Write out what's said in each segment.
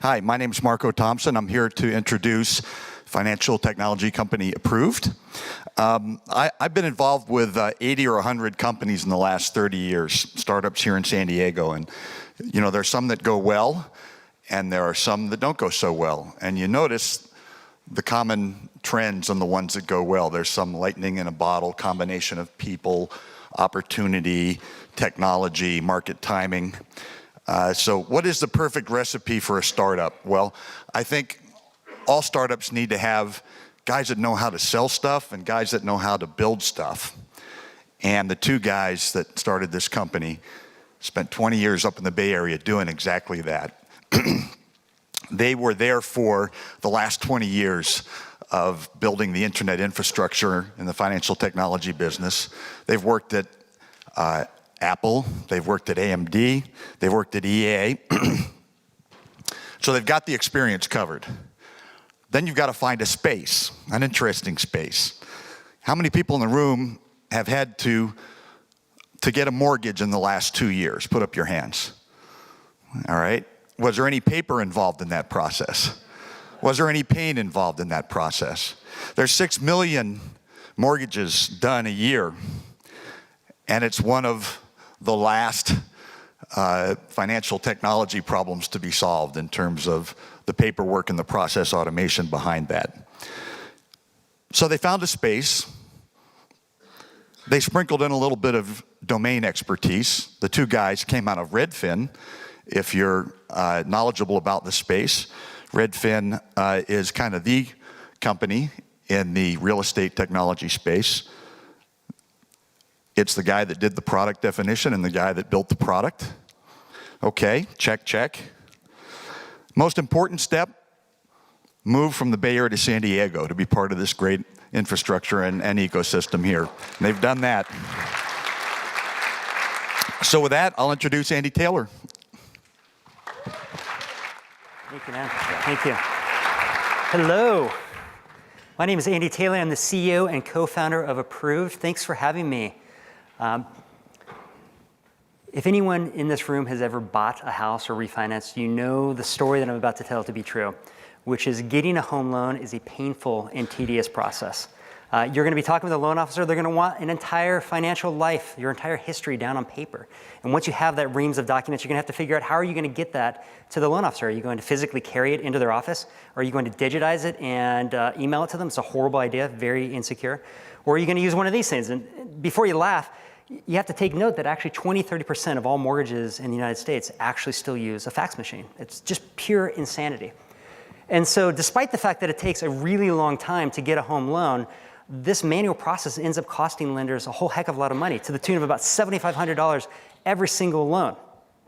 Hi, my name is Marco Thompson. I'm here to introduce financial technology company Approved. I've been involved with 80 or 100 companies in the last 30 years, startups here in San Diego. And you know, there's some that go well, and there are some that don't go so well. And you notice the common trends on the ones that go well. There's some lightning in a bottle combination of people, opportunity, technology, market timing. So what is the perfect recipe for a startup? Well, I think all startups need to have guys that know how to sell stuff and guys that know how to build stuff. And the two guys that started this company spent 20 years up in the Bay Area doing exactly that. They were there for the last 20 years of building the internet infrastructure in the financial technology business. They've worked at Apple, they've worked at AMD, they've worked at EA. So they've got the experience covered. Then you've got to find a space, an interesting space. How many people in the room have had to get a mortgage in the last 2 years? Put up your hands. All right. Was there any paper involved in that process? Was there any pain involved in that process? There's 6 million mortgages done a year, and it's one of the last financial technology problems to be solved in terms of the paperwork and the process automation behind that. So they found a space. They sprinkled in a little bit of domain expertise. The two guys came out of Redfin. If you're knowledgeable about the space, Redfin is kind of the company in the real estate technology space. It's the guy that did the product definition and the guy that built the product. Okay, check, check. Most important step, move from the Bay Area to San Diego to be part of this great infrastructure and ecosystem here. And they've done that. So with that, I'll introduce Andy Taylor. Thank you, man. Thank you. Hello. My name is Andy Taylor. I'm the CEO and co-founder of Approved. Thanks for having me. If anyone in this room has ever bought a house or refinanced, you know the story that I'm about to tell to be true, which is getting a home loan is a painful and tedious process. You're going to be talking with a loan officer. They're going to want an entire financial life, your entire history down on paper. And once you have that reams of documents, you're going to have to figure out how are you going to get that to the loan officer. Are you going to physically carry it into their office? Are you going to digitize it and email it to them? It's a horrible idea, very insecure. Or are you going to use one of these things? And before you laugh, you have to take note that actually 20–30% of all mortgages in the United States actually still use a fax machine. It's just pure insanity. And so despite the fact that it takes a really long time to get a home loan, this manual process ends up costing lenders a whole heck of a lot of money, to the tune of about $7,500 every single loan.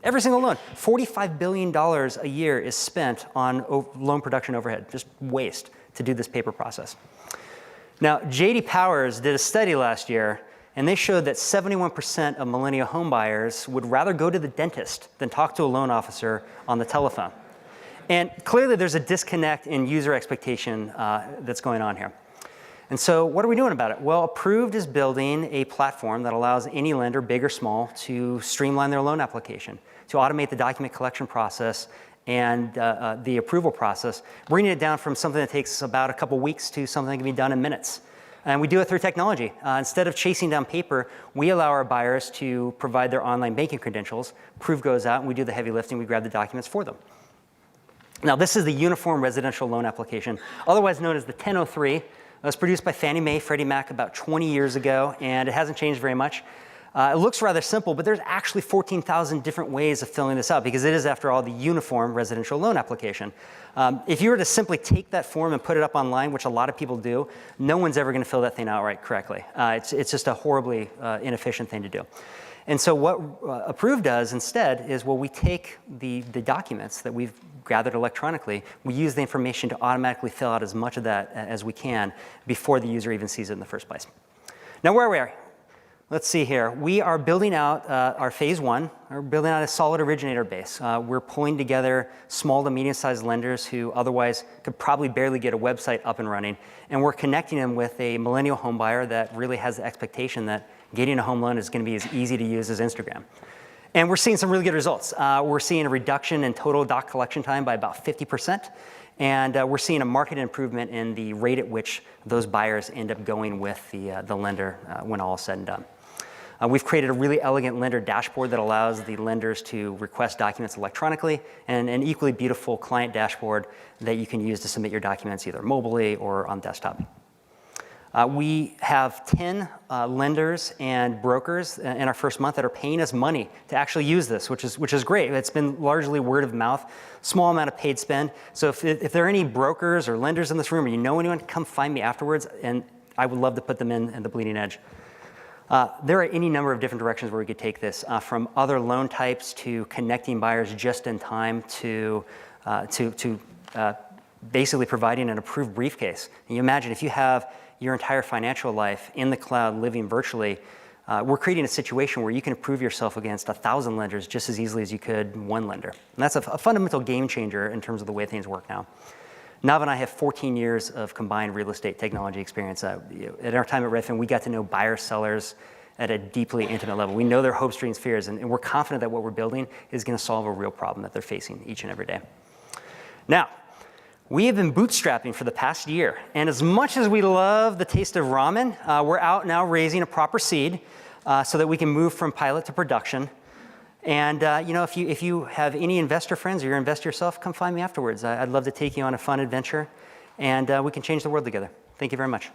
Every single loan. $45 billion a year is spent on loan production overhead, just waste to do this paper process. Now, J.D. Powers did a study last year, and they showed that 71% of millennial home buyers would rather go to the dentist than talk to a loan officer on the telephone. And clearly there's a disconnect in user expectation that's going on here. And so what are we doing about it? Well, Approved is building a platform that allows any lender, big or small, to streamline their loan application, to automate the document collection process and the approval process, bringing it down from something that takes about a couple weeks to something that can be done in minutes. And we do it through technology. Instead of chasing down paper, we allow our buyers to provide their online banking credentials. Approved goes out and we do the heavy lifting. We grab the documents for them. Now, this is the Uniform Residential Loan Application, otherwise known as the 1003. It was produced by Fannie Mae, Freddie Mac about 20 years ago, and it hasn't changed very much. It looks rather simple, but there's actually 14,000 different ways of filling this out because it is, after all, the Uniform Residential Loan Application. If you were to simply take that form and put it up online, which a lot of people do, no one's ever going to fill that thing out right correctly. It's just a horribly inefficient thing to do. And so what Approved does instead is, well, we take the documents that we've gathered electronically, we use the information to automatically fill out as much of that as we can before the user even sees it in the first place. Now, where are we? Let's see here. We are building out our phase one. We're building out a solid originator base. We're pulling together small to medium-sized lenders who otherwise could probably barely get a website up and running. And we're connecting them with a millennial home buyer that really has the expectation that getting a home loan is going to be as easy to use as Instagram. And we're seeing some really good results. We're seeing a reduction in total doc collection time by about 50%. And we're seeing a marked improvement in the rate at which those buyers end up going with the lender when all is said and done. We've created a really elegant lender dashboard that allows the lenders to request documents electronically, and an equally beautiful client dashboard that you can use to submit your documents either mobilely or on desktop. We have 10 lenders and brokers in our first month that are paying us money to actually use this, which is great. It's been largely word of mouth, small amount of paid spend. So if there are any brokers or lenders in this room, or you know anyone, come find me afterwards, and I would love to put them in the bleeding edge. There are any number of different directions where we could take this, from other loan types to connecting buyers just in time to basically providing an approved briefcase. And you imagine if you have your entire financial life in the cloud living virtually, we're creating a situation where you can approve yourself against 1,000 lenders just as easily as you could one lender. And that's a fundamental game changer in terms of the way things work now. Nav and I have 14 years of combined real estate technology experience. At our time at Redfin, we got to know buyers, sellers at a deeply intimate level. We know their hopes, dreams, fears, and we're confident that what we're building is going to solve a real problem that they're facing each and every day. Now, we have been bootstrapping for the past year, and as much as we love the taste of ramen, we're out now raising a proper seed so that we can move from pilot to production. And if you have any investor friends or you're an investor yourself, come find me afterwards. I'd love to take you on a fun adventure, and we can change the world together. Thank you very much.